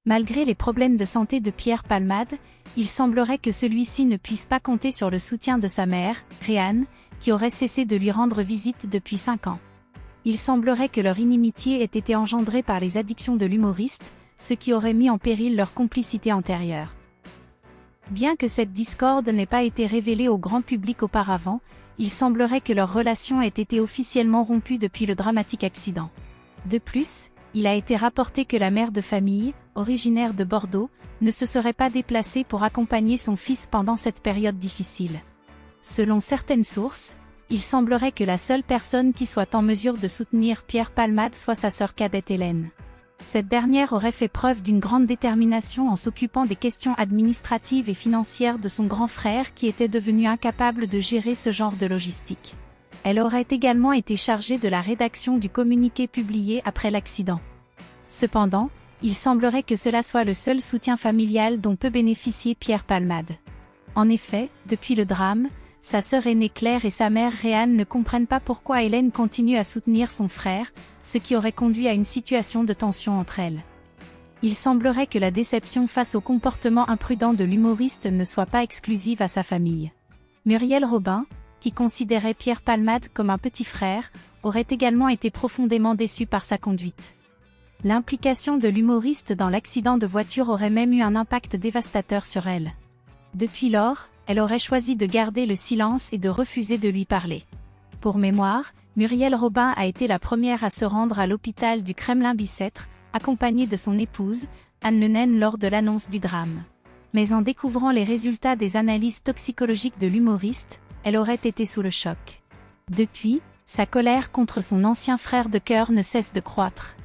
Malgré les problèmes de santé de Pierre Palmade, il semblerait que celui-ci ne puisse pas compter sur le soutien de sa mère, Réanne, qui aurait cessé de lui rendre visite depuis 5 ans. Il semblerait que leur inimitié ait été engendrée par les addictions de l'humoriste, ce qui aurait mis en péril leur complicité antérieure. Bien que cette discorde n'ait pas été révélée au grand public auparavant, il semblerait que leur relation ait été officiellement rompue depuis le dramatique accident. De plus, il a été rapporté que la mère de famille, originaire de Bordeaux, ne se serait pas déplacée pour accompagner son fils pendant cette période difficile. Selon certaines sources, il semblerait que la seule personne qui soit en mesure de soutenir Pierre Palmade soit sa sœur cadette Hélène. Cette dernière aurait fait preuve d'une grande détermination en s'occupant des questions administratives et financières de son grand frère qui était devenu incapable de gérer ce genre de logistique. Elle aurait également été chargée de la rédaction du communiqué publié après l'accident. Cependant, il semblerait que cela soit le seul soutien familial dont peut bénéficier Pierre Palmade. En effet, depuis le drame, sa sœur aînée Claire et sa mère Réanne ne comprennent pas pourquoi Hélène continue à soutenir son frère, ce qui aurait conduit à une situation de tension entre elles. Il semblerait que la déception face au comportement imprudent de l'humoriste ne soit pas exclusive à sa famille. Muriel Robin, qui considérait Pierre Palmade comme un petit frère, aurait également été profondément déçue par sa conduite. L'implication de l'humoriste dans l'accident de voiture aurait même eu un impact dévastateur sur elle. Depuis lors, elle aurait choisi de garder le silence et de refuser de lui parler. Pour mémoire, Muriel Robin a été la première à se rendre à l'hôpital du Kremlin-Bicêtre, accompagnée de son épouse, Anne Le Naine, lors de l'annonce du drame. Mais en découvrant les résultats des analyses toxicologiques de l'humoriste, elle aurait été sous le choc. Depuis, sa colère contre son ancien frère de cœur ne cesse de croître.